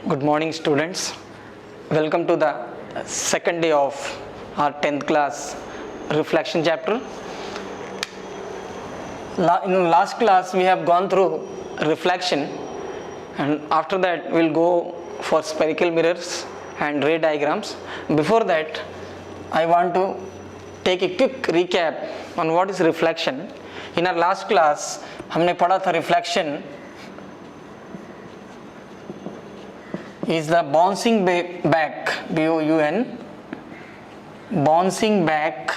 Good morning, students. Welcome to the second day of our 10th class reflection chapter. In last class we have gone through reflection, and after that we'll go for spherical mirrors and ray diagrams. Before that, I want to take a quick recap on what is reflection. In our last class हमने पढ़ा था reflection is the bouncing back, B-O-U-N, bouncing back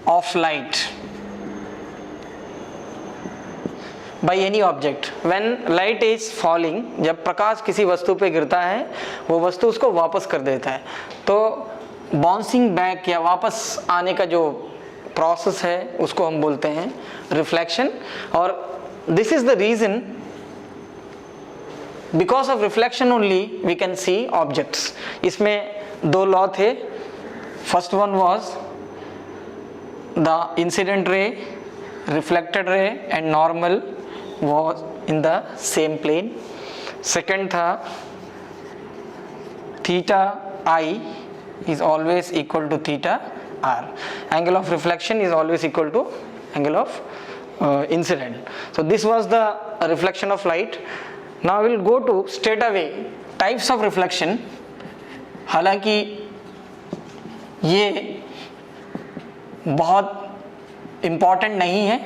of light by any object. When light is falling, जब प्रकाश किसी वस्तु पे गिरता है वो वस्तु उसको वापस कर देता है. तो बाउंसिंग बैक या वापस आने का जो प्रोसेस है उसको हम बोलते हैं रिफ्लेक्शन. और this is the reason, because of reflection only we can see objects. इसमें दो लॉ थे. First one was the incident ray, reflected ray and normal was in the same plane. Second था theta I is always equal to theta r. Angle of reflection is always equal to angle of incident. So this was the reflection of light. Now we will go to straight away types of reflection. हालांकि ये बहुत important नहीं है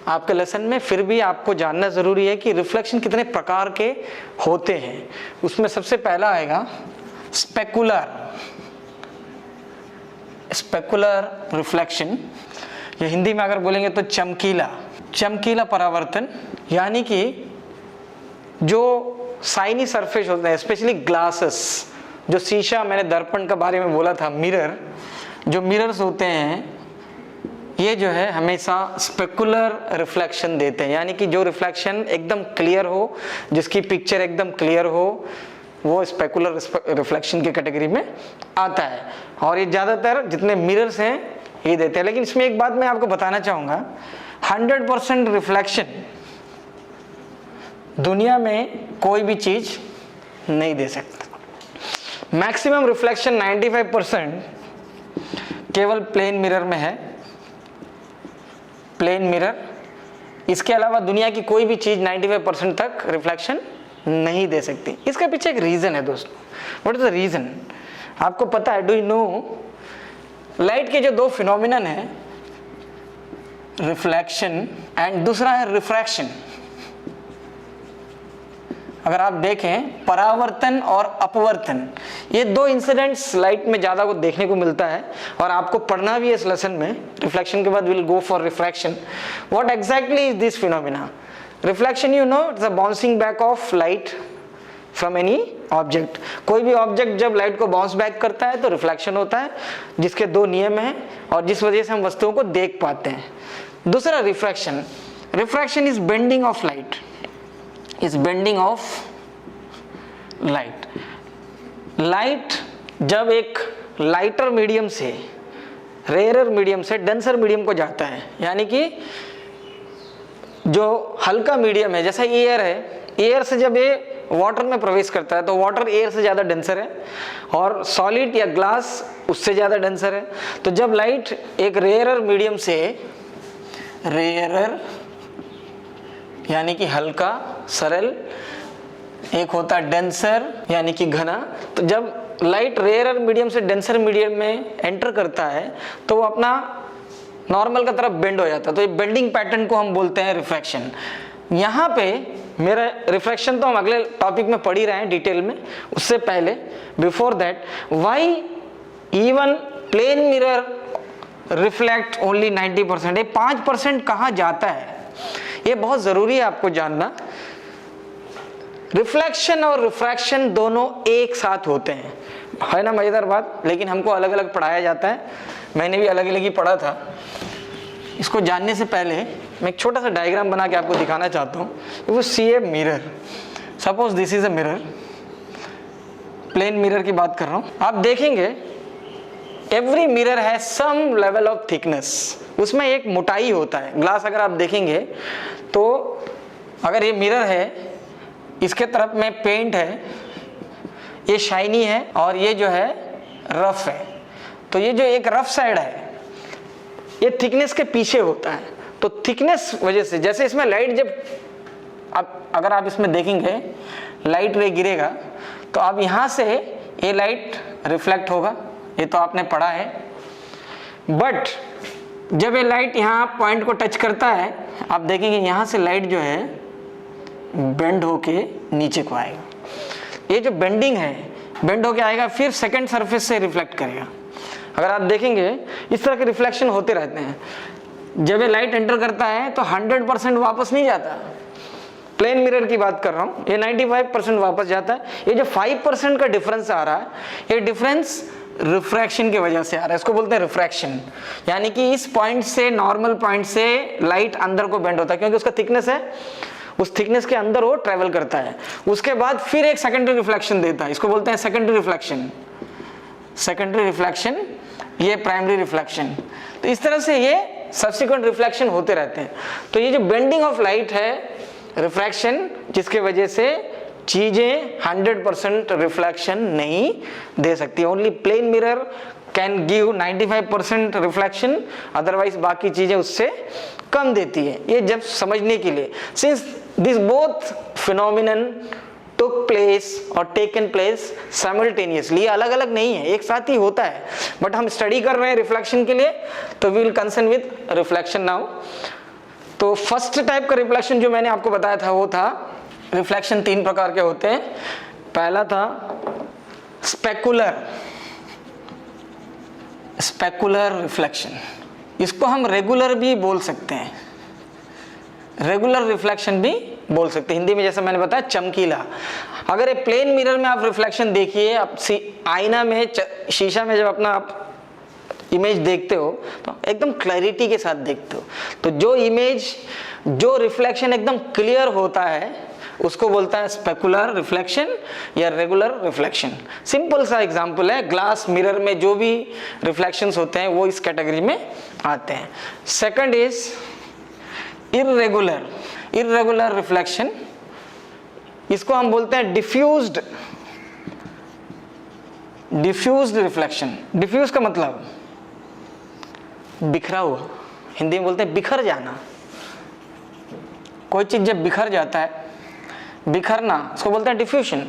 आपके lesson में, फिर भी आपको जानना ज़रूरी है कि रिफ्लेक्शन कितने प्रकार के होते हैं. उसमें सबसे पहला आएगा स्पेकुलर रिफ्लेक्शन, या हिंदी में अगर बोलेंगे तो चमकीला परावर्तन. यानी कि जो साइनी सरफेस होते हैं, स्पेशली ग्लासेस, जो शीशा, मैंने दर्पण के बारे में बोला था, मिरर, जो मिरर्स होते हैं ये जो है हमेशा स्पेकुलर रिफ्लेक्शन देते हैं. यानी कि जो रिफ्लेक्शन एकदम क्लियर हो, जिसकी पिक्चर एकदम क्लियर हो, वो स्पेकुलर रिफ्लेक्शन की कैटेगरी में आता है. और ये ज़्यादातर जितने मिरर्स हैं ये देते हैं. लेकिन इसमें एक बात मैं आपको बताना चाहूँगा, 100% रिफ्लेक्शन दुनिया में कोई भी चीज़ नहीं दे सकता. मैक्सिमम रिफ्लेक्शन 95% केवल प्लेन मिरर में है. प्लेन मिरर, इसके अलावा दुनिया की कोई भी चीज़ 95% तक रिफ्लेक्शन नहीं दे सकती. इसके पीछे एक रीजन है दोस्तों. What is the reason? आपको पता है, डू यू नो, लाइट के जो दो फिनोमिनन है, रिफ्लेक्शन एंड दूसरा है रिफ्रैक्शन. अगर आप देखें, परावर्तन और अपवर्तन, ये दो इंसिडेंट्स लाइट में ज़्यादा को देखने को मिलता है और आपको पढ़ना भी है इस लेसन में. रिफ्लेक्शन के बाद will go for refraction. What exactly is this phenomena? Reflection, you know, it's a bouncing back of light from any object. कोई भी ऑब्जेक्ट जब लाइट को बाउंस बैक करता है तो रिफ्लेक्शन होता है, जिसके दो नियम हैं और जिस वजह से हम वस्तुओं को देख पाते हैं. दूसरा refraction. Refraction is bending of light, is bending of light. Light जब एक लाइटर मीडियम से रेयरर मीडियम से डेंसर मीडियम को जाता है, यानी कि जो हल्का मीडियम है, जैसा एयर है, एयर से जब ये वाटर में प्रवेश करता है तो वाटर एयर से ज़्यादा डेंसर है और सॉलिड या ग्लास उससे ज़्यादा डेंसर है. तो जब लाइट एक रेयरर मीडियम से, रेयरर यानी कि हल्का सरल, एक होता है डेंसर यानी कि घना, तो जब लाइट रेयरर मीडियम से डेंसर मीडियम में एंटर करता है तो वो अपना नॉर्मल का तरफ बेंड हो जाता है. तो ये बेंडिंग पैटर्न को हम बोलते हैं रिफ्रैक्शन. यहाँ पे मेरा रिफ्रैक्शन तो हम अगले टॉपिक में पढ़ ही रहे हैं डिटेल में. उससे पहले, before that, why even plane mirror reflect only 90%? ये 5% कहाँ जाता है, ये बहुत ज़रूरी है आपको जानना. रिफ्लेक्शन और रिफ्रैक्शन दोनों एक साथ होते हैं, है ना मज़ेदार बात. लेकिन हमको अलग अलग पढ़ाया जाता है. मैंने भी अलग अलग ही पढ़ा था. इसको जानने से पहले मैं एक छोटा सा डायग्राम बना के आपको दिखाना चाहता हूँ. You see a mirror, suppose this is a mirror, plane mirror की बात कर रहा हूँ. आप देखेंगे every mirror has some level of thickness, उसमें एक मोटाई होता है. ग्लास अगर आप देखेंगे तो अगर ये मिरर है इसके तरफ में पेंट है, ये शाइनी है और ये जो है रफ है। तो ये जो एक रफ साइड है ये थिकनेस के पीछे होता है। तो थिकनेस वजह से जैसे इसमें लाइट जब अगर आप इसमें देखेंगे लाइट रे गिरेगा तो अब यहाँ से ये लाइट रिफ्लेक्ट होगा, ये तो आपने पढ़ा है। बट जब ये लाइट यहाँ पॉइंट को टच करता है आप देखेंगे यहाँ से लाइट जो है बेंड होके नीचे को आएगा। ये जो बेंडिंग है बेंड होके आएगा फिर सेकंड सरफेस से रिफ्लेक्ट करेगा। अगर आप देखेंगे इस तरह के रिफ्लेक्शन होते रहते हैं। जब ये लाइट एंटर करता है तो 100% वापस नहीं जाता, प्लेन मिरर की बात कर रहा हूँ, ये 95% वापस जाता है। ये जो 5% का डिफरेंस आ रहा है ये डिफरेंस रिफ्रैक्शन की वजह से आ रहा है, इसको बोलते हैं रिफ्रैक्शन। यानी कि इस पॉइंट से नॉर्मल पॉइंट से लाइट अंदर को बेंड होता है क्योंकि उसका थिकनेस है, उस थिकनेस के अंदर वो ट्रेवल करता है। उसके बाद फिर एक सेकेंडरी रिफ्लेक्शन देता है, इसको बोलते हैं सेकेंडरी रिफ्लेक्शन। सेकेंडरी रिफ्लेक्शन, ये प्राइमरी रिफ्लेक्शन। तो इस तरह से ये सब्सिक्वेंट रिफ्लेक्शन होते रहते हैं। तो ये जो बेंडिंग ऑफ लाइट है रिफ्रैक्शन, जिसके वजह से चीजें 100% रिफ्लेक्शन नहीं दे सकती। Only plane mirror can give 95% reflection, otherwise बाकी चीजें उससे कम देती है। ये जब समझने के लिए, since this both phenomenon took place और taken place simultaneously, ये अलग अलग नहीं है, एक साथ ही होता है। बट हम स्टडी कर रहे हैं रिफ्लेक्शन के लिए तो we will concern with reflection now. तो फर्स्ट टाइप का रिफ्लेक्शन जो मैंने आपको बताया था वो था, रिफ्लेक्शन 3 प्रकार के होते हैं। पहला था स्पेकुलर रिफ्लेक्शन, इसको हम रेगुलर भी बोल सकते हैं, रेगुलर रिफ्लेक्शन भी बोल सकते हैं। हिंदी में जैसा मैंने बताया चमकीला। अगर ये प्लेन मिरर में आप रिफ्लेक्शन देखिए, आप आईना में शीशा में जब अपना आप इमेज देखते हो तो एकदम क्लैरिटी के साथ देखते हो। तो जो इमेज, जो रिफ्लेक्शन एकदम क्लियर होता है उसको बोलता है स्पेकुलर रिफ्लेक्शन या रेगुलर रिफ्लेक्शन। सिंपल सा एग्जांपल है, ग्लास मिरर में जो भी रिफ्लेक्शंस होते हैं वो इस कैटेगरी में आते हैं। सेकंड इज इर्रेगुलर रिफ्लेक्शन, इसको हम बोलते हैं डिफ्यूज्ड रिफ्लेक्शन। डिफ्यूज का मतलब बिखरा हुआ, हिंदी में बोलते हैं बिखर जाना। कोई चीज जब बिखर जाता है, बिखरना, उसको बोलते हैं डिफ्यूजन।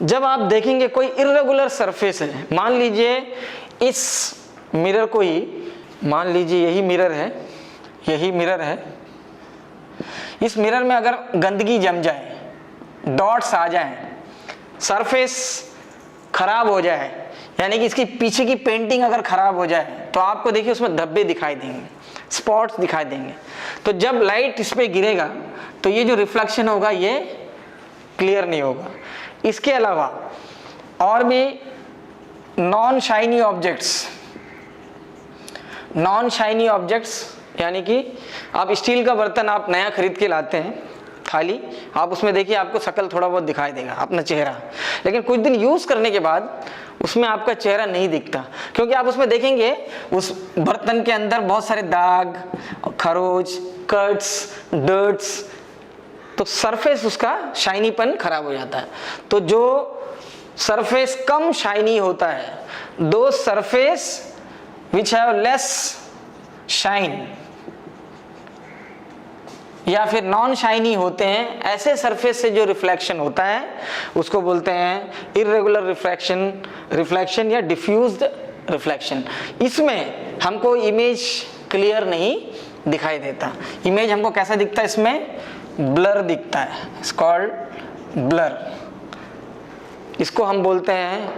जब आप देखेंगे कोई इर्रेगुलर सरफेस है, मान लीजिए इस मिरर को ही, मान लीजिए यही मिरर है, इस मिरर में अगर गंदगी जम जाए, डॉट्स आ जाए, सरफेस खराब हो जाए, यानी कि इसकी पीछे की पेंटिंग अगर खराब हो जाए तो आपको देखिए उसमें धब्बे दिखाई देंगे, स्पॉट्स दिखाई देंगे। तो जब लाइट इस पे गिरेगा तो ये जो रिफ्लेक्शन होगा ये क्लियर नहीं होगा। इसके अलावा और भी नॉन शाइनी ऑब्जेक्ट्स, यानी कि आप स्टील का बर्तन आप नया खरीद के लाते हैं, थाली, आप उसमें देखिए आपको शक्ल थोड़ा बहुत दिखाई देगा, अपना चेहरा, लेकिन कुछ दिन यूज करने के बाद उसमें आपका चेहरा नहीं दिखता, क्योंकि आप उसमें देखेंगे उस बर्तन के अंदर बहुत सारे दाग, खरोच, कट्स, डर्ट्स, तो सरफेस उसका शाइनीपन खराब हो जाता है। तो जो सरफेस कम शाइनी होता है, दो surface which have less shine या फिर नॉन शाइनी होते हैं, ऐसे सरफेस से जो रिफ्लेक्शन होता है उसको बोलते हैं इर्रेगुलर रिफ्लेक्शन या डिफ्यूज्ड रिफ्लेक्शन। इसमें हमको इमेज क्लियर नहीं दिखाई देता। इमेज हमको कैसा दिखता है, इसमें ब्लर दिखता है, इट्स कॉल्ड ब्लर। इसको हम बोलते हैं,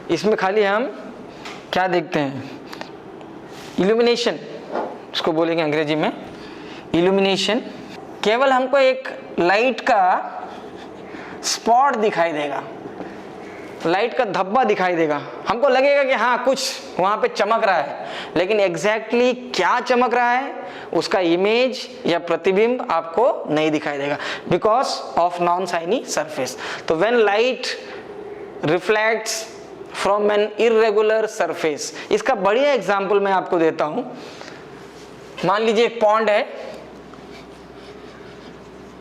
इसमें खाली हम क्या देखते हैं, इल्यूमिनेशन, इसको बोलेंगे अंग्रेजी में इल्यूमिनेशन। केवल हमको एक लाइट का स्पॉट दिखाई देगा, लाइट का धब्बा दिखाई देगा, हमको लगेगा कि हाँ कुछ वहां पे चमक रहा है, लेकिन एग्जैक्टली क्या चमक रहा है उसका इमेज या प्रतिबिंब आपको नहीं दिखाई देगा, because of non shiny surface. तो when light reflects from an irregular surface, इसका बढ़िया एग्जाम्पल मैं आपको देता हूं। मान लीजिए एक पॉन्ड है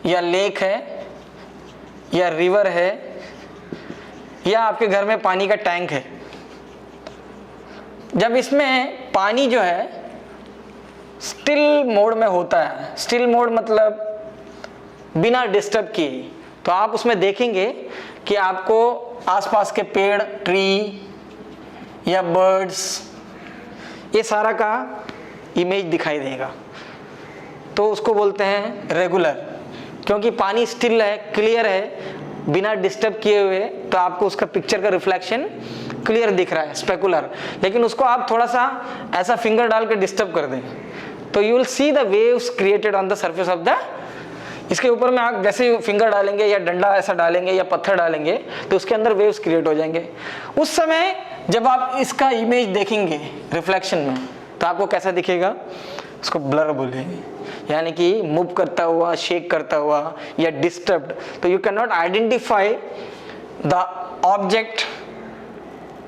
या लेक है या रिवर है या आपके घर में पानी का टैंक है, जब इसमें पानी जो है स्टिल मोड में होता है, स्टिल मोड मतलब बिना डिस्टर्ब किए, तो आप उसमें देखेंगे कि आपको आसपास के पेड़, ट्री या बर्ड्स, ये सारा का इमेज दिखाई देगा। तो उसको बोलते हैं रेगुलर, क्योंकि पानी स्टिल है, क्लियर है, बिना डिस्टर्ब किए हुए, तो आपको उसका पिक्चर का रिफ्लेक्शन क्लियर दिख रहा है। स्पेकुलर, लेकिन उसको आप थोड़ा सा ऐसा फिंगर डाल के डिस्टर्ब कर दें तो you will see the waves created on the surface of the, इसके ऊपर में आप जैसे फिंगर डालेंगे या डंडा ऐसा डालेंगे या पत्थर डालेंगे तो उसके अंदर वेव्स क्रिएट हो जाएंगे। उस समय जब आप इसका इमेज देखेंगे रिफ्लेक्शन में तो आपको कैसा दिखेगा, उसको ब्लर बोलेंगे, यानी कि मूव करता हुआ, शेक करता हुआ या डिस्टर्ब्ड। तो you can not identify the object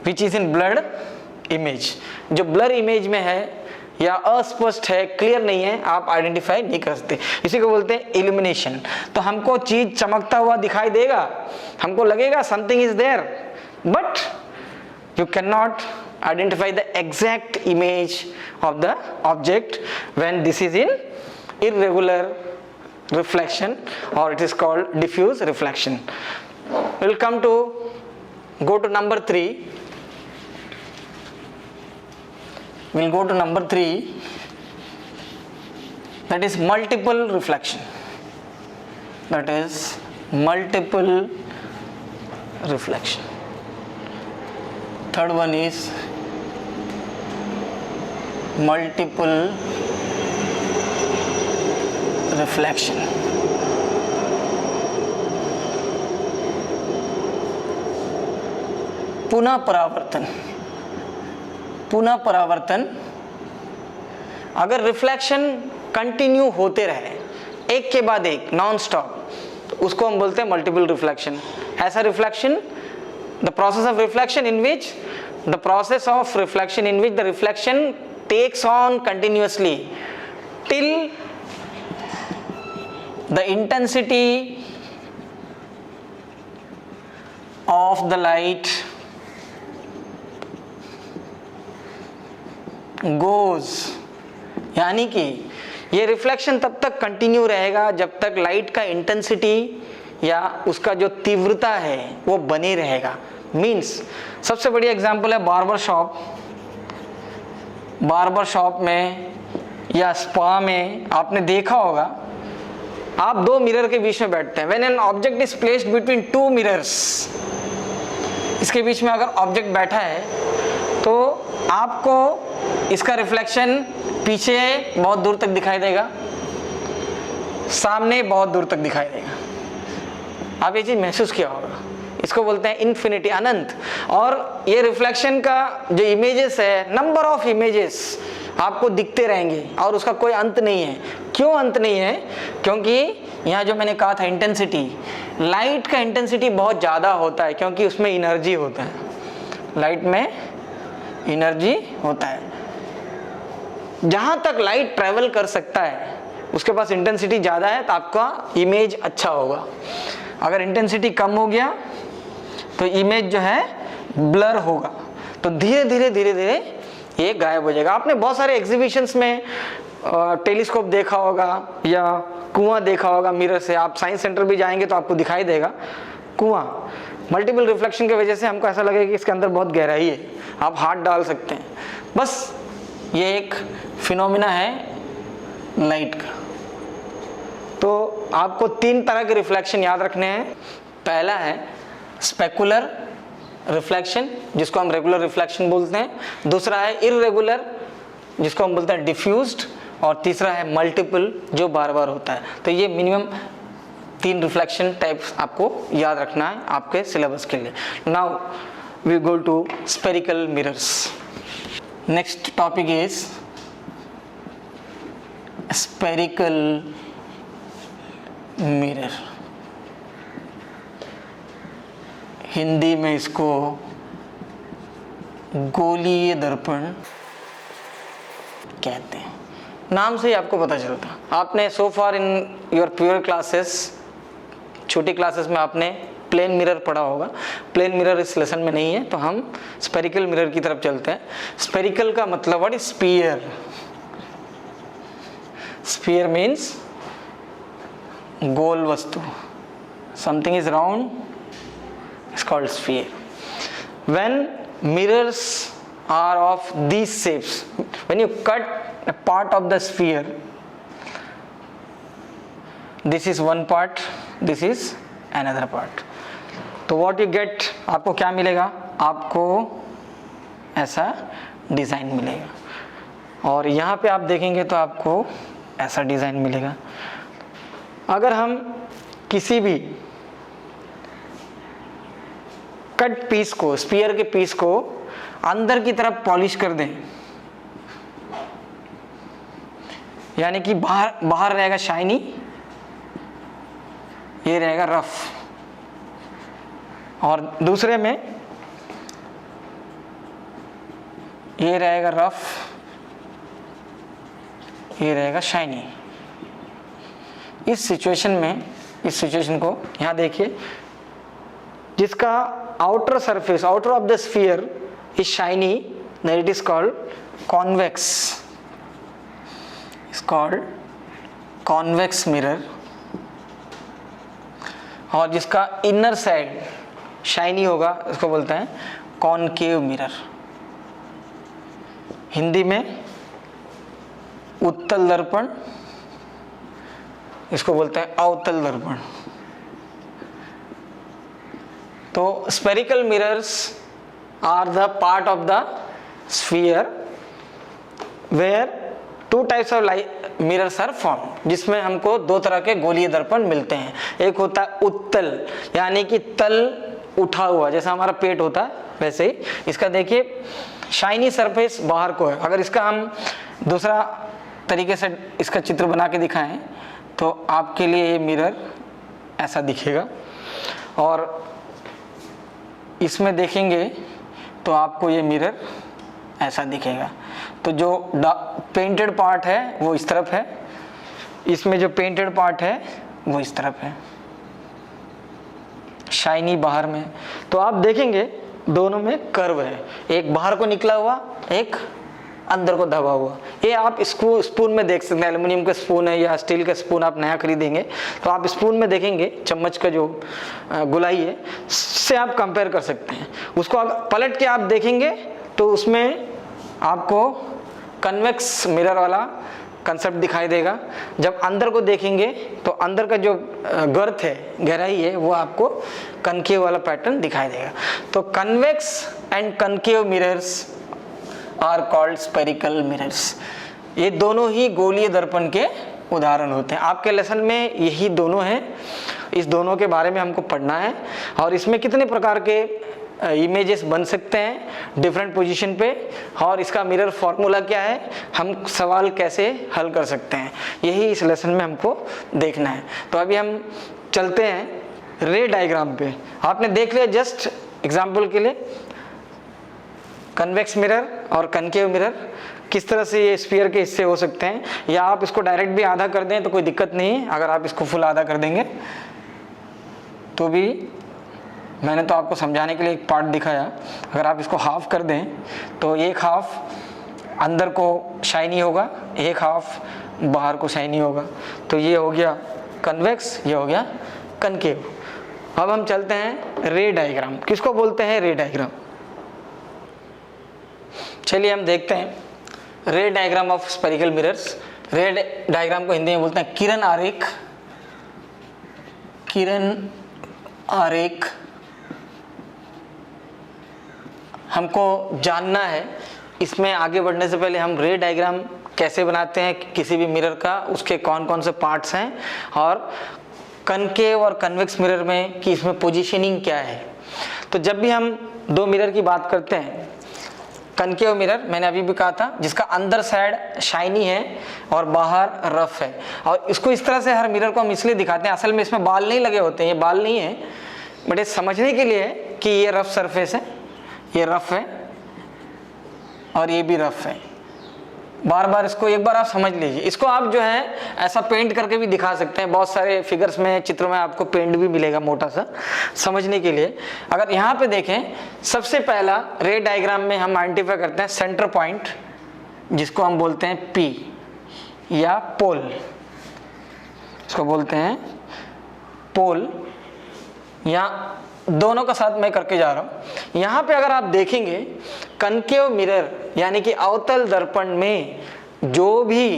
which is in blurred image. जो ब्लर इमेज में है या अस्पष्ट है, क्लियर नहीं है, आप आइडेंटिफाई नहीं कर सकते। इसी को बोलते हैं इल्यूमिनेशन। तो हमको चीज चमकता हुआ दिखाई देगा, हमको लगेगा something is there, but you cannot identify the exact image of the object when this is in irregular reflection, or it is called diffuse reflection. We'll come to go to number 3. We'll go to number 3, that is multiple reflection. That is multiple reflection. Third one is multiple reflection. पुनः परावर्तन। पुनः परावर्तन, अगर reflection continue होते रहे एक के बाद एक नॉन स्टॉप, तो उसको हम बोलते हैं मल्टीपल रिफ्लेक्शन। ऐसा reflection, the process of reflection in which the reflection takes on continuously till the intensity of the light goes, यानी कि ये रिफ्लेक्शन तब तक कंटिन्यू रहेगा जब तक लाइट का इंटेंसिटी या उसका जो तीव्रता है वो बनी रहेगा। मीन्स सबसे बड़ी एग्जांपल है बार्बर शॉप। बार्बर शॉप में या स्पा में आपने देखा होगा, आप दो मिरर के बीच में बैठते हैं। When an object is placed between two mirrors, इसके बीच में अगर ऑब्जेक्ट बैठा है तो आपको इसका रिफ्लेक्शन पीछे बहुत दूर तक दिखाई देगा, सामने बहुत दूर तक दिखाई देगा। आप ये चीज महसूस किया होगा। इसको बोलते हैं इन्फिनिटी, अनंत। और ये रिफ्लेक्शन का जो इमेजेस है, नंबर ऑफ इमेजेस आपको दिखते रहेंगे और उसका कोई अंत नहीं है। क्यों अंत नहीं है? क्योंकि यहाँ जो मैंने कहा था इंटेंसिटी, लाइट का इंटेंसिटी बहुत ज़्यादा होता है क्योंकि उसमें एनर्जी होता है। लाइट में एनर्जी होता है। जहाँ तक लाइट ट्रेवल कर सकता है उसके पास इंटेंसिटी ज़्यादा है तो आपका इमेज अच्छा होगा। अगर इंटेंसिटी कम हो गया तो इमेज जो है ब्लर होगा, तो धीरे धीरे धीरे धीरे ये गायब हो जाएगा। आपने बहुत सारे एग्जीबिशंस में टेलीस्कोप देखा होगा या कुआं देखा होगा मिरर से। आप साइंस सेंटर भी जाएंगे तो आपको दिखाई देगा कुआं। मल्टीपल रिफ्लेक्शन की वजह से हमको ऐसा लगेगा कि इसके अंदर बहुत गहराई है, आप हाथ डाल सकते हैं। बस ये एक फिनोमिना है लाइट का। तो आपको तीन तरह के रिफ्लेक्शन याद रखने हैं। पहला है स्पेकुलर रिफ्लेक्शन, जिसको हम रेगुलर रिफ्लेक्शन बोलते हैं। दूसरा है इररेगुलर, जिसको हम बोलते हैं डिफ्यूज्ड। और तीसरा है मल्टीपल, जो बार बार होता है। तो ये मिनिमम तीन रिफ्लेक्शन टाइप्स आपको याद रखना है आपके सिलेबस के लिए। Now we go to spherical mirrors. Next topic is spherical mirror. Hindi में इसको गोलीय दर्पण कहते हैं। नाम से ही आपको पता चलता। आपने सो फार इन योर प्योर क्लासेस छोटी क्लासेस में आपने प्लेन मिरर पढ़ा होगा, प्लेन मिरर इस लेसन में नहीं है, तो हम स्फेरिकल मिरर की तरफ चलते हैं। स्फेरिकल का मतलब what is sphere? Sphere means गोल वस्तु, something is round is called sphere. When mirrors are of these shapes, when you cut a part of the sphere, this is one part, this is another part, तो what you get, आपको क्या मिलेगा? आपको ऐसा design मिलेगा। और यहाँ पे आप देखेंगे तो आपको ऐसा डिज़ाइन मिलेगा। अगर हम किसी भी कट पीस को, स्फीयर के पीस को अंदर की तरफ पॉलिश कर दें, यानी कि बाहर रहेगा शाइनी, ये रहेगा रफ, और दूसरे में ये रहेगा रफ, ये रहेगा शाइनी। इस सिचुएशन को यहाँ देखिए, जिसका outer surface, outer of the sphere is shiny, then it is called convex. It's called convex mirror. और जिसका inner side shiny होगा उसको बोलते हैं concave mirror। हिंदी में उत्तल दर्पण, इसको बोलते हैं अवतल दर्पण। तो spherical mirrors are the part of the sphere where two types of mirrors are formed, जिसमें हमको दो तरह के गोलीय दर्पण मिलते हैं। एक होता है उत्तल, यानी कि तल उठा हुआ, जैसा हमारा पेट होता है वैसे ही। इसका देखिए शाइनी सरफेस बाहर को है। अगर इसका हम दूसरा तरीके से इसका चित्र बना के दिखाएं तो आपके लिए ये मिरर ऐसा दिखेगा, और इसमें देखेंगे तो आपको ये मिरर ऐसा दिखेगा। तो जो पेंटेड पार्ट है वो इस तरफ है, इसमें जो पेंटेड पार्ट है वो इस तरफ है, शाइनी बाहर में। तो आप देखेंगे दोनों में कर्व है, एक बाहर को निकला हुआ, एक अंदर को दबा हुआ। ये आप इसको स्पून में देख सकते हैं, एल्युमिनियम का स्पून है या स्टील का स्पून आप नया खरीदेंगे तो आप स्पून में देखेंगे, चम्मच का जो गोलाई है उससे आप कंपेयर कर सकते हैं। उसको पलट के आप देखेंगे तो उसमें आपको कन्वेक्स मिरर वाला कंसेप्ट दिखाई देगा। जब अंदर को देखेंगे तो अंदर का जो गर्थ है, गहराई है, वो आपको कनकेव वाला पैटर्न दिखाई देगा। तो convex and concave mirrors are called spherical mirrors. ये दोनों ही गोलीय दर्पण के उदाहरण होते हैं। आपके लेसन में यही दोनों हैं, इस दोनों के बारे में हमको पढ़ना है। और इसमें कितने प्रकार के इमेजेस बन सकते हैं डिफरेंट पोजीशन पे, और इसका मिरर फॉर्मूला क्या है, हम सवाल कैसे हल कर सकते हैं, यही इस लेसन में हमको देखना है। तो अभी हम चलते हैं रे डायग्राम पे। आपने देख लिया जस्ट एग्जाम्पल के लिए कन्वेक्स मिरर और कनकेव मिरर, किस तरह से ये स्फीयर के हिस्से हो सकते हैं, या आप इसको डायरेक्ट भी आधा कर दें तो कोई दिक्कत नहीं है। अगर आप इसको फुल आधा कर देंगे तो भी, मैंने तो आपको समझाने के लिए एक पार्ट दिखाया, अगर आप इसको हाफ कर दें तो एक हाफ अंदर को शाइनी होगा, एक हाफ बाहर को शाइनी होगा। तो ये हो गया कन्वेक्स, ये हो गया कनकेव। अब हम चलते हैं रे डायग्राम। किसको बोलते हैं रे डायग्राम? चलिए हम देखते हैं रे डायग्राम ऑफ स्फेरिकल मिरर्स। रे डायग्राम को हिंदी में बोलते हैं किरण आरेख। किरण आरेख हमको जानना है। इसमें आगे बढ़ने से पहले हम रे डायग्राम कैसे बनाते हैं किसी भी मिरर का, उसके कौन कौन से पार्ट्स हैं, और कनकेव और कन्वेक्स मिरर में कि इसमें पोजीशनिंग क्या है। तो जब भी हम दो मिरर की बात करते हैं, कनकेव मिरर मैंने अभी भी कहा था, जिसका अंदर साइड शाइनी है और बाहर रफ है, और इसको इस तरह से हर मिरर को हम इसलिए दिखाते हैं, असल में इसमें बाल नहीं लगे होते हैं, ये बाल नहीं है, बट ये समझने के लिए कि ये रफ सरफेस है, ये रफ है और ये भी रफ है। बार बार इसको एक बार आप समझ लीजिए। इसको आप जो है ऐसा पेंट करके भी दिखा सकते हैं, बहुत सारे फिगर्स में, चित्र में आपको पेंट भी मिलेगा मोटा सा समझने के लिए। अगर यहाँ पे देखें, सबसे पहला रे डायग्राम में हम आइडेंटिफाई करते हैं सेंटर पॉइंट, जिसको हम बोलते हैं P या पोल, इसको बोलते हैं पोल, या दोनों का साथ मैं करके जा रहा हूं। यहां पे अगर आप देखेंगे कनकेव मिरर यानी कि अवतल दर्पण में जो भी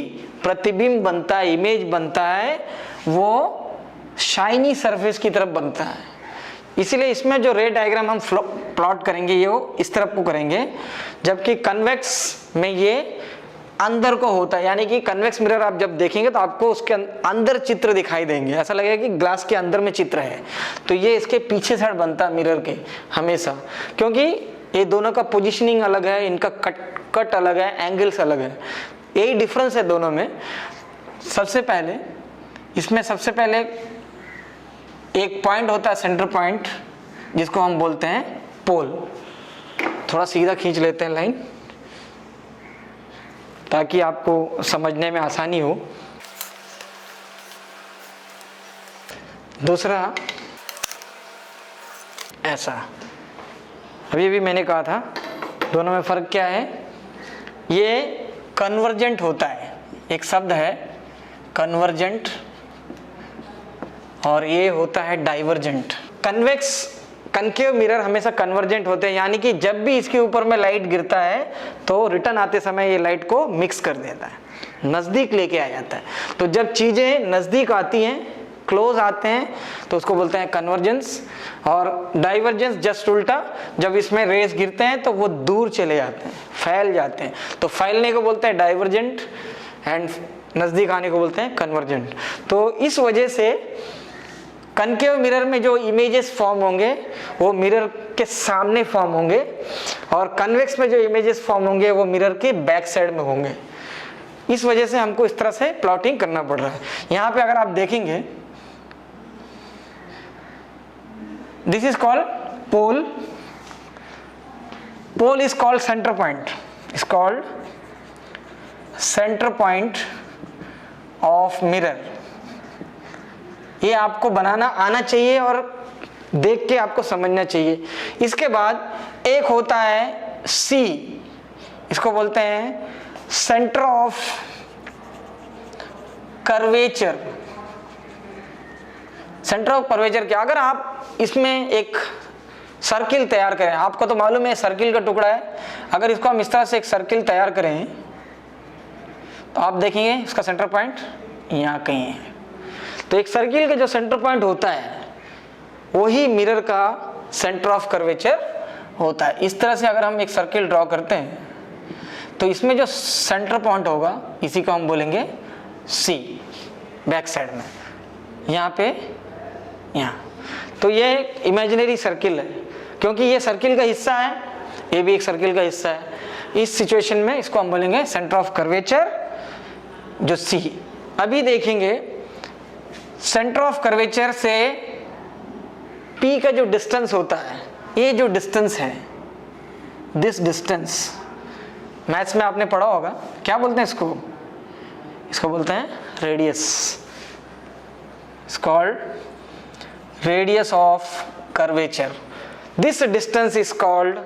प्रतिबिंब बनता है, इमेज बनता है, वो शाइनी सरफेस की तरफ बनता है। इसलिए इसमें जो रे डायग्राम हम प्लॉट करेंगे ये वो इस तरफ को करेंगे, जबकि कन्वेक्स में ये अंदर को होता है। यानी कि कन्वेक्स मिरर आप जब देखेंगे तो आपको उसके अंदर चित्र दिखाई देंगे, ऐसा लगेगा कि ग्लास के अंदर में चित्र है। तो ये इसके पीछे साइड बनता है मिरर के हमेशा, क्योंकि ये दोनों का पोजीशनिंग अलग है, इनका कट अलग है, एंगल्स अलग है, यही डिफरेंस है दोनों में। सबसे पहले इसमें सबसे पहले एक पॉइंट होता है सेंटर पॉइंट, जिसको हम बोलते हैं पोल। थोड़ा सीधा खींच लेते हैं लाइन ताकि आपको समझने में आसानी हो। दूसरा ऐसा, अभी भी मैंने कहा था दोनों में फर्क क्या है। ये कन्वर्जेंट होता है, एक शब्द है कन्वर्जेंट, और ये होता है डाइवर्जेंट। कनकेव मिरर हमेशा कन्वर्जेंट होते हैं, यानी कि जब भी इसके ऊपर में लाइट गिरता है तो रिटर्न आते समय ये लाइट को मिक्स कर देता है, नज़दीक लेके आ जाता है। तो जब चीज़ें नज़दीक आती हैं, क्लोज आते हैं, तो उसको बोलते हैं कन्वर्जेंस। और डाइवर्जेंस जस्ट उल्टा, जब इसमें रेस गिरते हैं तो वो दूर चले जाते हैं, फैल जाते हैं, तो फैलने को बोलते हैं डाइवर्जेंट, एंड नज़दीक आने को बोलते हैं कन्वर्जेंट। तो इस वजह से कनकेव मिरर में जो इमेजेस फॉर्म होंगे वो मिरर के सामने फॉर्म होंगे, और कन्वेक्स में जो इमेजेस फॉर्म होंगे वो मिरर के बैक साइड में होंगे। इस वजह से हमको इस तरह से प्लॉटिंग करना पड़ रहा है। यहाँ पे अगर आप देखेंगे, this is called pole, pole is called centre point, is called centre point of mirror. ये आपको बनाना आना चाहिए और देख के आपको समझना चाहिए। इसके बाद एक होता है सी, इसको बोलते हैं centre of curvature. Centre of curvature क्या, अगर आप इसमें एक सर्किल तैयार करें, आपको तो मालूम है सर्किल का टुकड़ा है, अगर इसको हम इस तरह से एक सर्किल तैयार करें तो आप देखेंगे इसका सेंटर पॉइंट यहाँ कहीं है। तो एक सर्किल का जो सेंटर पॉइंट होता है वही मिरर का सेंटर ऑफ कर्वेचर होता है। इस तरह से अगर हम एक सर्किल ड्रॉ करते हैं तो इसमें जो सेंटर पॉइंट होगा इसी को हम बोलेंगे सी, बैक साइड में, यहाँ पे, यहाँ। तो ये इमेजिनरी सर्किल है, क्योंकि ये सर्किल का हिस्सा है, ये भी एक सर्किल का हिस्सा है। इस सिचुएशन में इसको हम बोलेंगे सेंटर ऑफ कर्वेचर जो सी। अभी देखेंगे सेंटर ऑफ कर्वेचर से P का जो डिस्टेंस होता है, ये जो डिस्टेंस है, दिस डिस्टेंस, मैथ्स में आपने पढ़ा होगा, क्या बोलते हैं इसको, इसको बोलते हैं radius, it's called radius of curvature. This distance is called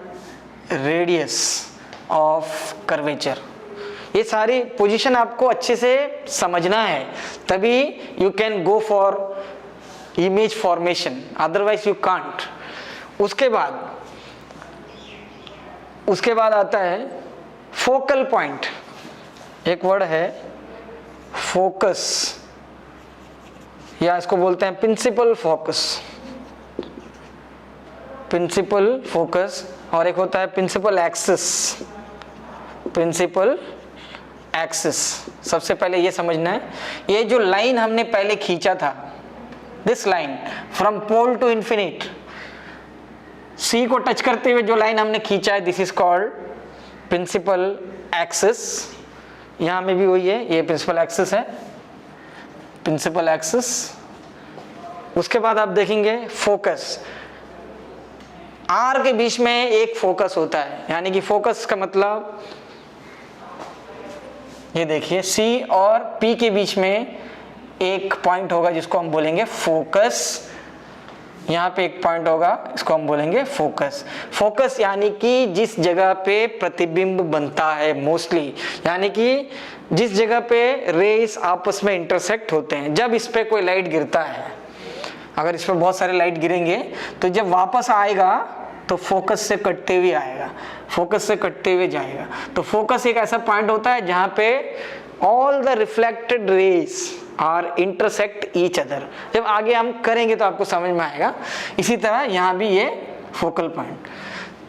radius of curvature. ये सारी पोजीशन आपको अच्छे से समझना है, तभी you can go for image formation, otherwise you can't. उसके बाद आता है फोकल पॉइंट। एक वर्ड है फोकस, या इसको बोलते हैं प्रिंसिपल फोकस, प्रिंसिपल फोकस। और एक होता है प्रिंसिपल एक्सिस, प्रिंसिपल एक्सिस। सबसे पहले ये समझना है, ये जो लाइन हमने पहले खींचा था, this line from pole to infinite, C को टच करते हुए जो लाइन हमने खींचा है, this is called principal axis. यहां में भी वही है, ये प्रिंसिपल एक्सिस है, प्रिंसिपल एक्सिस। उसके बाद आप देखेंगे फोकस, आर के बीच में एक फोकस होता है, यानी कि फोकस का मतलब ये देखिए C और P के बीच में एक पॉइंट होगा जिसको हम बोलेंगे फोकस। यहाँ पे एक पॉइंट होगा, इसको हम बोलेंगे फोकस। फोकस यानी कि जिस जगह पे प्रतिबिंब बनता है मोस्टली, यानी कि जिस जगह पे रेस आपस में इंटरसेक्ट होते हैं। जब इस पे कोई लाइट गिरता है, अगर इस पे बहुत सारे लाइट गिरेंगे तो जब वापस आएगा तो फोकस से कटते हुए आएगा, फोकस से कटते हुए जाएगा। तो फोकस एक ऐसा पॉइंट होता है जहां पे all the reflected rays are intersect each other. जब आगे हम करेंगे तो आपको समझ में आएगा। इसी तरह यहाँ भी ये फोकल पॉइंट,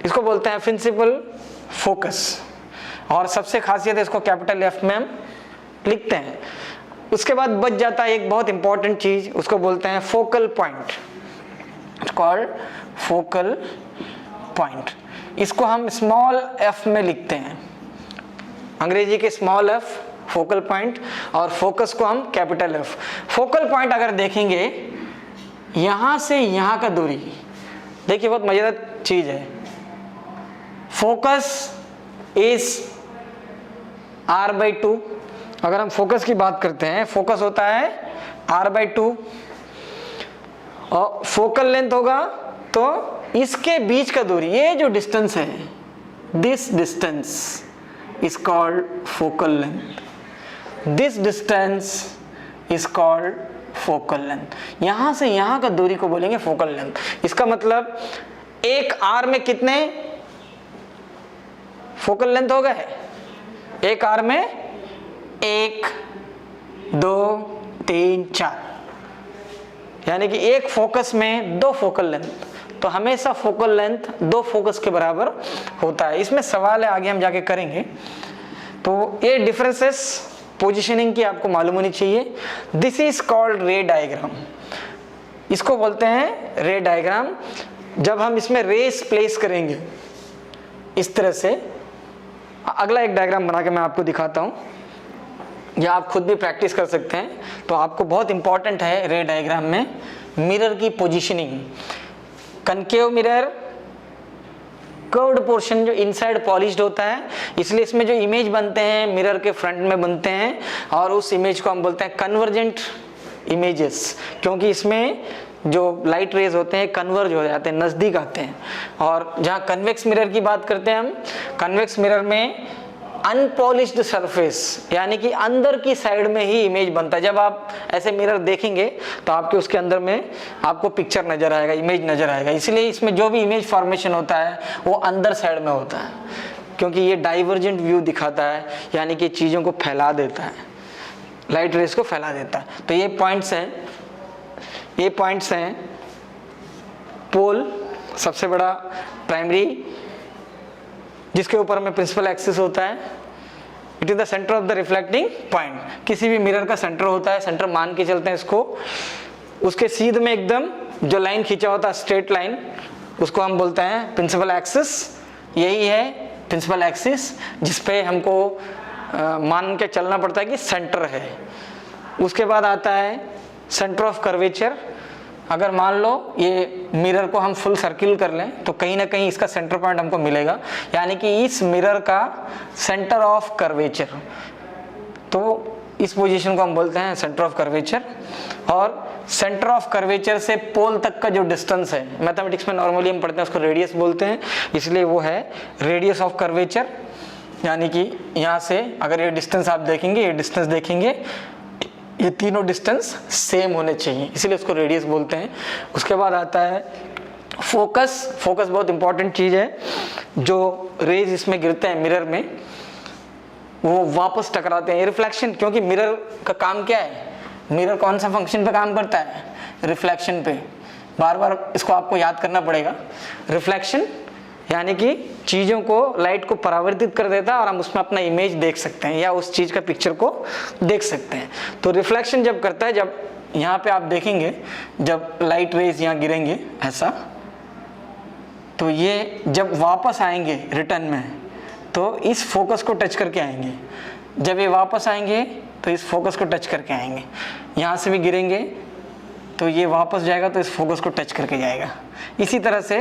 इसको बोलते हैं प्रिंसिपल फोकस। और सबसे खासियत है, इसको कैपिटल F में हम लिखते हैं। उसके बाद बच जाता है एक बहुत इंपॉर्टेंट चीज, उसको बोलते हैं focal point, called focal point. इसको हम स्मॉल f में लिखते हैं, अंग्रेजी के स्मॉल f फोकल पॉइंट, और फोकस को हम कैपिटल F। फोकल पॉइंट अगर देखेंगे यहां से यहां का दूरी, देखिए बहुत मजेदार चीज है। Focus is r/2। अगर हम फोकस की बात करते हैं, फोकस होता है r/2 और फोकल लेंथ होगा तो इसके बीच का दूरी, ये जो डिस्टेंस है, this distance is called focal length. This distance is called focal length. यहां से यहां का दूरी को बोलेंगे फोकल लेंथ। इसका मतलब एक आर में कितने फोकल लेंथ हो गए? एक आर में 1 2 3 4, यानी कि एक फोकस में 2 फोकल लेंथ। तो हमेशा फोकल लेंथ 2 फोकस के बराबर होता है। इसमें सवाल है, आगे हम जाके करेंगे। तो ये डिफरेंसेस पोजीशनिंग की आपको मालूम होनी चाहिए। दिस इज कॉल्ड रे डायग्राम, इसको बोलते हैं रे डायग्राम। जब हम इसमें रेस प्लेस करेंगे इस तरह से, अगला एक डायग्राम बना के मैं आपको दिखाता हूं, या आप खुद भी प्रैक्टिस कर सकते हैं। तो आपको बहुत इंपॉर्टेंट है रे डायग्राम में मिरर की positioning. Concave mirror, curved portion जो इनसाइड पॉलिश्ड होता है, इसलिए इसमें जो इमेज बनते हैं मिरर के फ्रंट में बनते हैं, और उस इमेज को हम बोलते हैं कन्वर्जेंट इमेजेस, क्योंकि इसमें जो लाइट रेज होते हैं कन्वर्ज हो जाते हैं, नजदीक आते हैं। और जहां कन्वेक्स मिरर की बात करते हैं हम, कन्वेक्स मिरर में अनपॉलिश्ड सरफेस, यानी कि अंदर की साइड में ही इमेज बनता है। जब आप ऐसे मिरर देखेंगे तो आपके उसके अंदर में आपको पिक्चर नजर आएगा, इमेज नजर आएगा। इसलिए इसमें जो भी इमेज फॉर्मेशन होता है वो अंदर साइड में होता है, क्योंकि ये डाइवर्जेंट व्यू दिखाता है, यानी कि चीज़ों को फैला देता है, लाइट रेस को फैला देता है। तो ये पॉइंट्स हैं, ये पॉइंट्स हैं पोल, सबसे बड़ा प्राइमरी जिसके ऊपर में प्रिंसिपल एक्सिस होता है। It is the centre of the reflecting point. किसी भी मिरर का सेंटर होता है, सेंटर मान के चलते हैं इसको। उसके सीध में एकदम जो लाइन खींचा होता है, स्ट्रेट लाइन, उसको हम बोलते हैं प्रिंसिपल एक्सिस। यही है प्रिंसिपल एक्सिस जिसपे हमको मान के चलना पड़ता है कि सेंटर है। उसके बाद आता है सेंटर ऑफ कर्वेचर। अगर मान लो ये मिरर को हम फुल सर्किल कर लें तो कहीं ना कहीं इसका सेंटर पॉइंट हमको मिलेगा, यानी कि इस मिरर का सेंटर ऑफ कर्वेचर। तो इस पोजीशन को हम बोलते हैं सेंटर ऑफ कर्वेचर। और सेंटर ऑफ कर्वेचर से पोल तक का जो डिस्टेंस है, मैथमेटिक्स में नॉर्मली हम पढ़ते हैं उसको रेडियस बोलते हैं, इसलिए वो है रेडियस ऑफ कर्वेचर। यानी कि यहाँ से अगर ये डिस्टेंस आप देखेंगे, ये डिस्टेंस देखेंगे, ये तीनों डिस्टेंस सेम होने चाहिए, इसलिए उसको रेडियस बोलते हैं। उसके बाद आता है फोकस। फोकस बहुत इंपॉर्टेंट चीज़ है। जो रेज इसमें गिरते हैं मिरर में, वो वापस टकराते हैं, रिफ्लेक्शन। क्योंकि मिरर का काम क्या है, मिरर कौन सा फंक्शन पे काम करता है? रिफ्लेक्शन पे। बार बार इसको आपको याद करना पड़ेगा। रिफ्लेक्शन यानी कि चीज़ों को, लाइट को परावर्तित कर देता है और हम उसमें अपना इमेज देख सकते हैं या उस चीज़ का पिक्चर को देख सकते हैं। तो रिफ्लेक्शन जब करता है, जब यहाँ पे आप देखेंगे जब लाइट रेज यहाँ गिरेंगे ऐसा, तो ये जब वापस आएंगे रिटर्न में तो इस फोकस को टच करके आएंगे। जब ये वापस आएंगे तो इस फोकस को टच करके आएंगे। यहाँ से भी गिरेंगे तो ये वापस जाएगा तो इस फोकस को टच करके जाएगा। इसी तरह से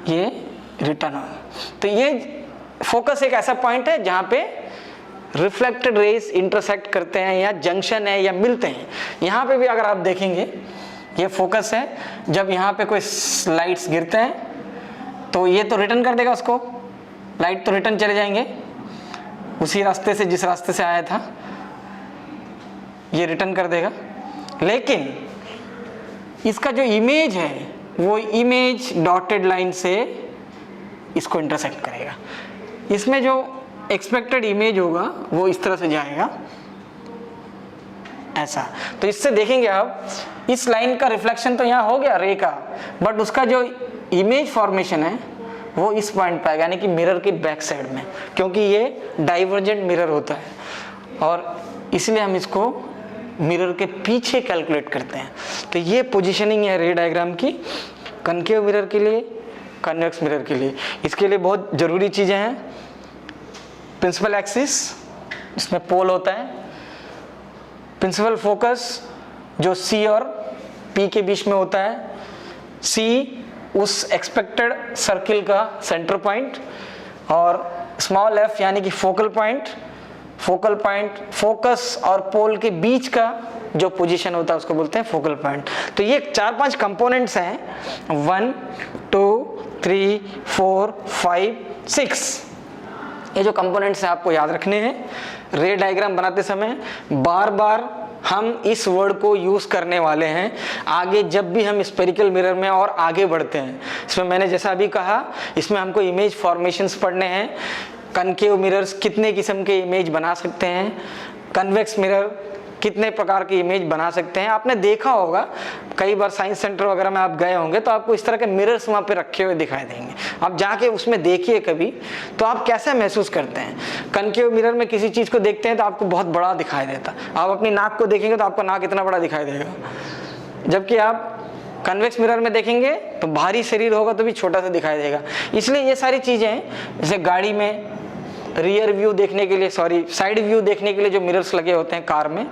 ये रिटर्न हो। तो ये फोकस एक ऐसा पॉइंट है जहाँ पे रिफ्लेक्टेड रेज इंटरसेक्ट करते हैं या जंक्शन है या मिलते हैं। यहाँ पे भी अगर आप देखेंगे ये फोकस है, जब यहाँ पे कोई लाइट्स गिरते हैं तो ये तो रिटर्न कर देगा उसको, लाइट तो रिटर्न चले जाएंगे उसी रास्ते से जिस रास्ते से आया था, ये रिटर्न कर देगा। लेकिन इसका जो इमेज है वो इमेज डॉटेड लाइन से इसको इंटरसेक्ट करेगा। इसमें जो एक्सपेक्टेड इमेज होगा वो इस तरह से जाएगा ऐसा। तो इससे देखेंगे आप इस लाइन का रिफ्लेक्शन तो यहाँ हो गया रे का, बट उसका जो इमेज फॉर्मेशन है वो इस पॉइंट पे आएगा, यानी कि मिरर के बैक साइड में, क्योंकि ये डाइवर्जेंट मिरर होता है और इसलिए हम इसको मिरर के पीछे कैलकुलेट करते हैं। तो ये पोजीशनिंग है रे डायग्राम की, कनकेव मिरर के लिए, कन्वेक्स मिरर के लिए। इसके लिए बहुत ज़रूरी चीज़ें हैं, प्रिंसिपल एक्सिस, इसमें पोल होता है, प्रिंसिपल फोकस जो C और P के बीच में होता है, C उस एक्सपेक्टेड सर्किल का सेंटर पॉइंट, और स्मॉल f यानी कि फोकल पॉइंट फोकस और पोल के बीच का जो पोजीशन होता है उसको बोलते हैं फोकल पॉइंट। तो ये 4-5 कंपोनेंट्स हैं, 1 2 3 4 5 6, ये जो कंपोनेंट्स हैं आपको याद रखने हैं। रे डायग्राम बनाते समय बार बार हम इस वर्ड को यूज़ करने वाले हैं आगे जब भी हम स्फेरिकल मिरर में और आगे बढ़ते हैं। इसमें मैंने जैसा अभी कहा, इसमें हमको इमेज फॉर्मेशंस पढ़ने हैं, कनकेव मिरर्स कितने किस्म के इमेज बना सकते हैं, कन्वेक्स मिरर कितने प्रकार की इमेज बना सकते हैं। आपने देखा होगा कई बार साइंस सेंटर वगैरह में आप गए होंगे तो आपको इस तरह के मिरर्स वहाँ पे रखे हुए दिखाई देंगे। आप जाके उसमें देखिए कभी, तो आप कैसे महसूस करते हैं। कनकेव मिरर में किसी चीज़ को देखते हैं तो आपको बहुत बड़ा दिखाई देता, आप अपनी नाक को देखेंगे तो आपका नाक इतना बड़ा दिखाई देगा, जबकि आप कन्वेक्स मिरर में देखेंगे तो भारी शरीर होगा तो भी छोटा सा दिखाई देगा। इसलिए ये सारी चीज़ें, जैसे गाड़ी में रियर व्यू देखने के लिए, साइड व्यू देखने के लिए जो मिरर्स लगे होते हैं कार में,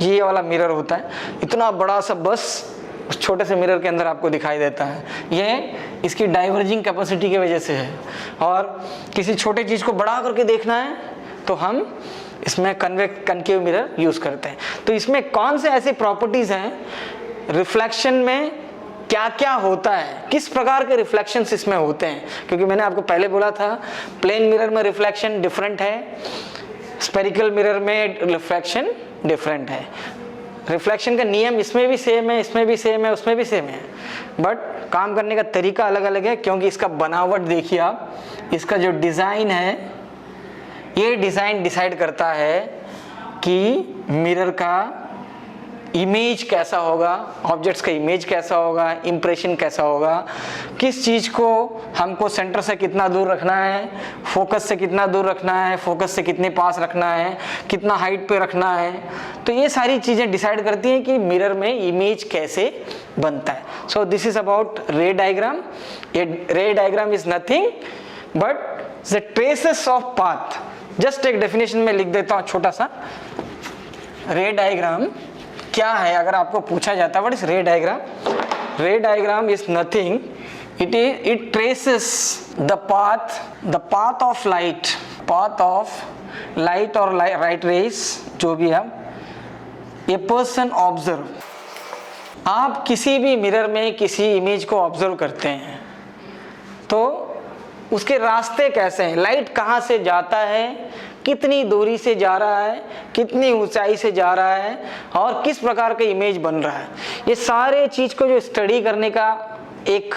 ये वाला मिरर होता है, इतना बड़ा सा बस उस छोटे से मिरर के अंदर आपको दिखाई देता है। ये इसकी डाइवर्जिंग कैपेसिटी की वजह से है। और किसी छोटे चीज़ को बड़ा करके देखना है तो हम इसमें कनकेव मिरर यूज़ करते हैं। तो इसमें कौन से ऐसी प्रॉपर्टीज़ हैं, रिफ्लेक्शन में क्या क्या होता है, किस प्रकार के रिफ्लेक्शंस इसमें होते हैं, क्योंकि मैंने आपको पहले बोला था प्लेन मिरर में रिफ्लेक्शन डिफरेंट है, स्फेरिकल मिरर में रिफ्लेक्शन डिफरेंट है। रिफ्लेक्शन का नियम इसमें भी सेम है, इसमें भी सेम है, उसमें भी सेम है, बट काम करने का तरीका अलग अलग है, क्योंकि इसका बनावट देखिए आप, इसका जो डिज़ाइन है, ये डिज़ाइन डिसाइड करता है कि मिरर का इमेज कैसा होगा, ऑब्जेक्ट्स का इमेज कैसा होगा, इंप्रेशन कैसा होगा, किस चीज़ को हमको सेंटर से कितना दूर रखना है, फोकस से कितना दूर रखना है, फोकस से कितने पास रखना है, कितना हाइट पे रखना है। तो ये सारी चीज़ें डिसाइड करती हैं कि मिरर में इमेज कैसे बनता है। So this is about ray diagram. ये ray diagram is nothing but the traces of path. Just एक डेफिनेशन में लिख देता हूँ छोटा सा, रे डायग्राम क्या है अगर आपको पूछा जाता है व्हाट इज रे डायग्राम। रे diagram is nothing, it traces the path of light or light rays, जो भी है, a person observe। आप किसी भी मिरर में किसी इमेज को ऑब्जर्व करते हैं तो उसके रास्ते कैसे हैं, लाइट कहाँ से जाता है, कितनी दूरी से जा रहा है, कितनी ऊंचाई से जा रहा है, और किस प्रकार का इमेज बन रहा है, ये सारे चीज़ को जो स्टडी करने का एक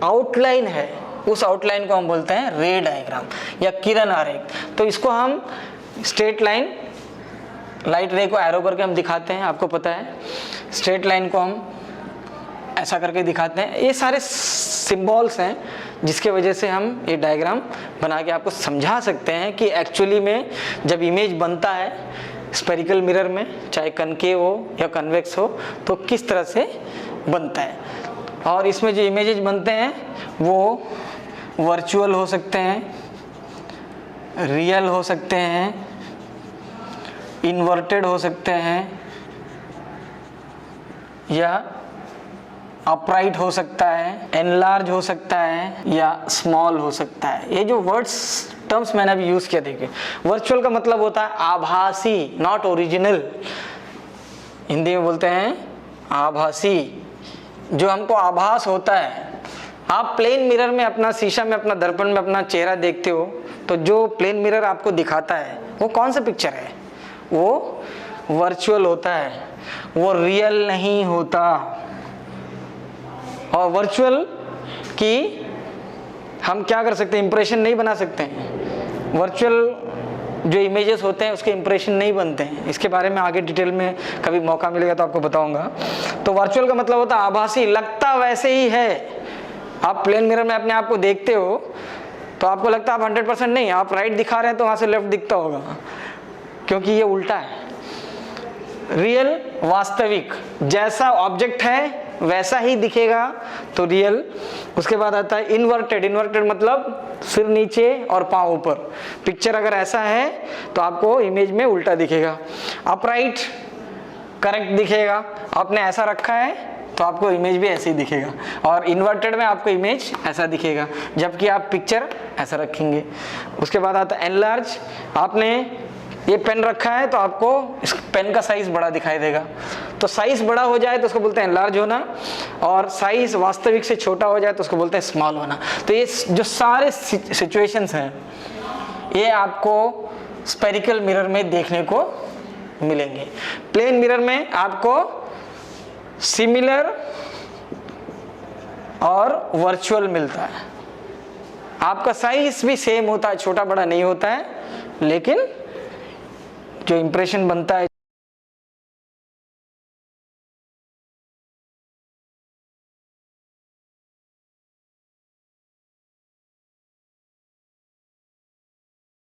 आउटलाइन है, उस आउटलाइन को हम बोलते हैं रे डायग्राम या किरण आरेख। तो इसको हम स्ट्रेट लाइन, लाइट रे को एरो करके हम दिखाते हैं, आपको पता है, स्ट्रेट लाइन को हम ऐसा करके दिखाते हैं। ये सारे सिंबल्स हैं जिसके वजह से हम ये डायग्राम बना के आपको समझा सकते हैं कि एक्चुअली में जब इमेज बनता है स्फेरिकल मिरर में, चाहे कनकेव हो या कन्वेक्स हो, तो किस तरह से बनता है। और इसमें जो इमेजेस बनते हैं वो वर्चुअल हो सकते हैं, रियल हो सकते हैं, इन्वर्टेड हो सकते हैं, या अपराइट हो सकता है, एनलार्ज हो सकता है, या स्मॉल हो सकता है। ये जो वर्ड्स टर्म्स मैंने अभी यूज किया, देखिए वर्चुअल का मतलब होता है आभासी, नॉट ओरिजिनल। हिंदी में बोलते हैं आभासी, जो हमको आभास होता है। आप प्लेन मिरर में अपना, शीशा में अपना, दर्पण में अपना चेहरा देखते हो, तो जो प्लेन मिरर आपको दिखाता है वो कौन सा पिक्चर है? वो वर्चुअल होता है, वो रियल नहीं होता। और वर्चुअल की हम क्या कर सकते हैं, इंप्रेशन नहीं बना सकते हैं। वर्चुअल जो इमेजेस होते हैं उसके इंप्रेशन नहीं बनते हैं। इसके बारे में आगे डिटेल में कभी मौका मिलेगा तो आपको बताऊंगा। तो वर्चुअल का मतलब होता है आभासी, लगता वैसे ही है। आप प्लेन मिरर में अपने आप को देखते हो तो आपको लगता है आप 100% नहीं, आप राइट दिखा रहे हैं तो वहां से लेफ्ट दिखता होगा, क्योंकि ये उल्टा है। रियल, वास्तविक, जैसा ऑब्जेक्ट है वैसा ही दिखेगा तो रियल। उसके बाद आता है इन्वर्टेड। इन्वर्टेड मतलब सिर नीचे और पांव ऊपर। पिक्चर अगर ऐसा है तो आपको इमेज में उल्टा दिखेगा। अपराइट, करेक्ट दिखेगा। आपने ऐसा रखा है तो आपको इमेज भी ऐसे ही दिखेगा, और इन्वर्टेड में आपको इमेज ऐसा दिखेगा जबकि आप पिक्चर ऐसा रखेंगे। उसके बाद आता है एनलार्ज। आपने ये पेन रखा है तो आपको इस पेन का साइज बड़ा दिखाई देगा, तो साइज बड़ा हो जाए तो उसको बोलते हैं एनलार्ज होना, और साइज वास्तविक से छोटा हो जाए तो उसको बोलते हैं स्मॉल होना। तो ये जो सारे सिचुएशंस हैं ये आपको स्फेरिकल मिरर में देखने को मिलेंगे। प्लेन मिरर में आपको सिमिलर और वर्चुअल मिलता है। आपका साइज भी सेम होता है, छोटा बड़ा नहीं होता है, लेकिन जो इंप्रेशन बनता है